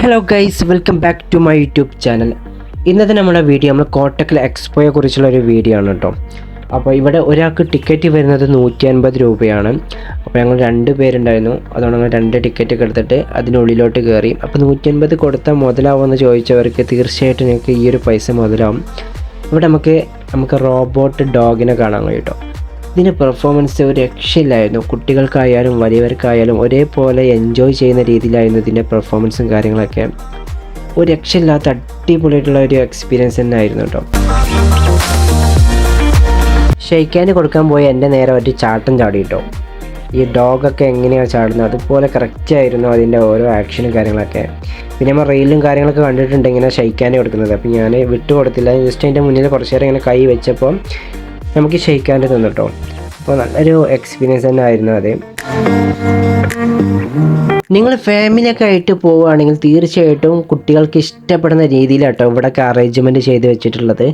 Hello guys, welcome back to my YouTube channel. ഇന്നത്തെ നമ്മുടെ video നമ്മൾ കോട്ടക്കൽ എക്സ്പോയെ കുറിച്ചുള്ള ഒരു വീഡിയോ ആണ് കേട്ടോ. അപ്പോൾ ഇവിടെ ഒരാൾക്ക് ടിക്കറ്റ് വരുന്നത് 150 രൂപയാണ്. അപ്പോൾ ഞങ്ങൾ 2 പേരുണ്ടായിരുന്നു. അതുകൊണ്ട് ഞങ്ങൾ 2 ടിക്കറ്റൊക്കെ എടുത്തിട്ട് അതിനുള്ളിലോട്ട് കയറി. അപ്പോൾ 150 കൊടുത്താൽ മുതലാവുമെന്ന് ചോദിച്ചവർക്ക് തീർച്ചയായിട്ടും നിങ്ങൾക്ക് ഈ ഒരു പൈസ മുതലാവും. ഇവിടെ നമുക്ക് റോബോട്ട് ഡോഗിനെ കാണാൻ കഴിയും കേട്ടോ. ഇതിൻ്റെ പെർഫോമൻസ് ഒരു രക്ഷയില്ലായിരുന്നു. കുട്ടികൾക്കായാലും വലിയവർക്കായാലും ഒരേപോലെ എൻജോയ് ചെയ്യുന്ന രീതിയിലായിരുന്നു ഇതിൻ്റെ പെർഫോമൻസും കാര്യങ്ങളൊക്കെ. ഒരു രക്ഷയില്ലാത്ത അടിപൊളിയായിട്ടുള്ള ഒരു എക്സ്പീരിയൻസ് തന്നെ ആയിരുന്നു കേട്ടോ. ഷെയ്ക്കാൻ കൊടുക്കാൻ പോയി എൻ്റെ നേരെ ഒരു ചാട്ടം ചാടി കേട്ടോ. ഈ ഡോഗൊക്കെ എങ്ങനെയാണ് ചാടുന്നത് അതുപോലെ കറക്റ്റായിരുന്നു അതിൻ്റെ ഓരോ ആക്ഷനും കാര്യങ്ങളൊക്കെ. പിന്നെ നമ്മൾ റീലും കാര്യങ്ങളൊക്കെ കണ്ടിട്ടുണ്ട് ഇങ്ങനെ ഷെയ്ക്കാൻ കൊടുക്കുന്നത്. അപ്പോൾ ഞാൻ വിട്ടു കൊടുത്തില്ല. ജസ്റ്റ് അതിൻ്റെ മുന്നിൽ കുറച്ച് നേരം ഇങ്ങനെ കൈ വെച്ചപ്പോൾ നമുക്ക് ഷെയ്ക്കാൻ്റെ തന്നു കേട്ടോ. അപ്പോൾ നല്ലൊരു എക്സ്പീരിയൻസ് തന്നെ ആയിരുന്നു അത്. നിങ്ങൾ ഫാമിലിയൊക്കെ ആയിട്ട് പോവുകയാണെങ്കിൽ തീർച്ചയായിട്ടും കുട്ടികൾക്ക് ഇഷ്ടപ്പെടുന്ന രീതിയിലാട്ടോ ഇവിടെയൊക്കെ അറേഞ്ച്മെൻറ്റ് ചെയ്ത് വെച്ചിട്ടുള്ളത്.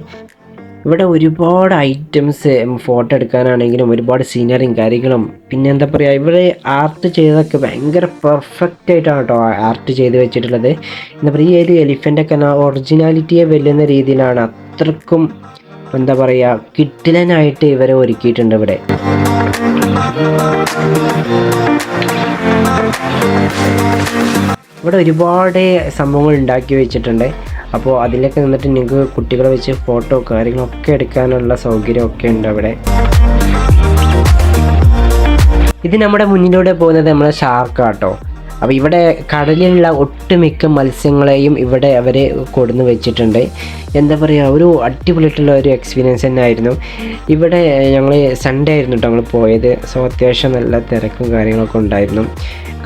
ഇവിടെ ഒരുപാട് ഐറ്റംസ് ഫോട്ടോ എടുക്കാനാണെങ്കിലും ഒരുപാട് സീനറിയും കാര്യങ്ങളും, പിന്നെ എന്താ പറയുക, ഇവിടെ ആർട്ട് ചെയ്തതൊക്കെ ഭയങ്കര പെർഫെക്റ്റ് ആയിട്ടാണ് കേട്ടോ ആർട്ട് ചെയ്ത് വെച്ചിട്ടുള്ളത്. എന്താ പറയുക, ഈ ഒരു എലിഫൻ്റൊക്കെ ഒറിജിനാലിറ്റിയെ വെല്ലുന്ന രീതിയിലാണ്. അത്രക്കും എന്താ പറയുക, കിടിലനായിട്ട് ഇവരെ ഒരുക്കിയിട്ടുണ്ട് ഇവിടെ. ഇവിടെ ഒരുപാട് സംഭവങ്ങൾ ഉണ്ടാക്കി വെച്ചിട്ടുണ്ട്. അപ്പോൾ അതിലൊക്കെ നിന്നിട്ട് നിങ്ങൾക്ക് കുട്ടികളെ വെച്ച് ഫോട്ടോ കാര്യങ്ങളൊക്കെ എടുക്കാനുള്ള സൗകര്യമൊക്കെ ഉണ്ട് അവിടെ. ഇത് നമ്മുടെ മുന്നിലൂടെ പോകുന്നത് നമ്മളെ ഷാർക്കാട്ടോ. അപ്പോൾ ഇവിടെ കടലിലുള്ള ഒട്ടുമിക്ക മത്സ്യങ്ങളെയും ഇവിടെ അവർ കൊടുന്ന് വെച്ചിട്ടുണ്ട്. എന്താ പറയുക, ഒരു അടിപൊളിയായിട്ടുള്ള ഒരു എക്സ്പീരിയൻസ് തന്നെ ആയിരുന്നു. ഇവിടെ ഞങ്ങൾ സൺഡേ ആയിരുന്നു കേട്ടോ ഞങ്ങൾ പോയത്. സോ അത്യാവശ്യം നല്ല തിരക്കും കാര്യങ്ങളൊക്കെ ഉണ്ടായിരുന്നു.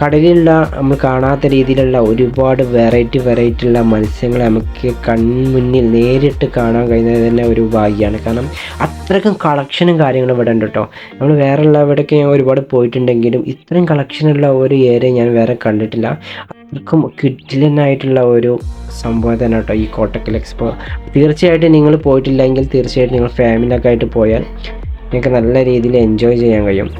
കടലിലുള്ള നമ്മൾ കാണാത്ത രീതിയിലുള്ള ഒരുപാട് വെറൈറ്റി ഉള്ള മത്സ്യങ്ങളെ നമുക്ക് കൺമുന്നിൽ നേരിട്ട് കാണാൻ കഴിയുന്നത് തന്നെ ഒരു ഭാഗ്യമാണ്. കാരണം അത്രയ്ക്കും കളക്ഷനും കാര്യങ്ങളും ഇവിടെ ഉണ്ട് കേട്ടോ. നമ്മൾ വേറെയുള്ള ഇവിടെയൊക്കെ ഞാൻ ഒരുപാട് പോയിട്ടുണ്ടെങ്കിലും ഇത്രയും കളക്ഷനുള്ള ഒരു ഏരിയ ഞാൻ വേറെ കണ്ടിട്ടില്ല. അത്രക്കും കിടിലനായിട്ടുള്ള ഒരു സംഭവം തന്നെ കേട്ടോ ഈ കോട്ടക്കൽ എക്സ്പോ. തീർച്ചയായിട്ടും നിങ്ങൾ പോയിട്ടില്ലെങ്കിൽ തീർച്ചയായിട്ടും നിങ്ങൾ ഫാമിലിയൊക്കെ ആയിട്ട് പോയാൽ നിങ്ങൾക്ക് നല്ല രീതിയിൽ എൻജോയ് ചെയ്യാൻ കഴിയും.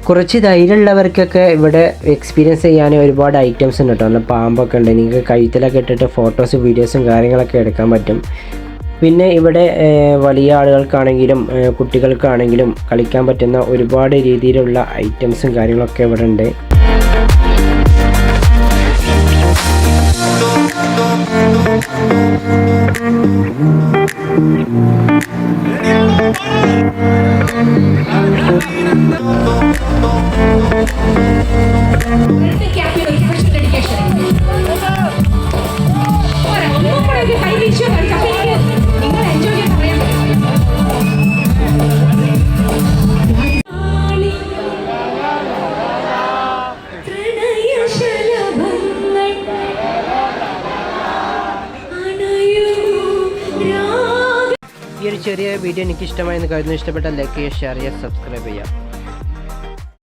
കുറച്ച് ധൈര്യമുള്ളവർക്കൊക്കെ ഇവിടെ എക്സ്പീരിയൻസ് ചെയ്യാൻ ഒരുപാട് ഐറ്റംസ് ഉണ്ട് കേട്ടോ. നല്ല പാമ്പൊക്കെ ഉണ്ട്. നിങ്ങൾക്ക് കഴുത്തിലൊക്കെ ഇട്ടിട്ട് ഫോട്ടോസും വീഡിയോസും കാര്യങ്ങളൊക്കെ എടുക്കാൻ പറ്റും. പിന്നെ ഇവിടെ വലിയ ആളുകൾക്കാണെങ്കിലും കുട്ടികൾക്കാണെങ്കിലും കളിക്കാൻ പറ്റുന്ന ഒരുപാട് രീതിയിലുള്ള ഐറ്റംസും കാര്യങ്ങളൊക്കെ ഇവിടെ ഉണ്ട്. ഈ ഒരു ചെറിയ വീഡിയോ എനിക്ക് ഇഷ്ടമായെന്ന് കരുതുന്നു. ഇഷ്ടപ്പെട്ടാൽ ലൈക്ക് ചെയ്യുക, ഷെയർ ചെയ്യുക, സബ്സ്ക്രൈബ് ചെയ്യുക.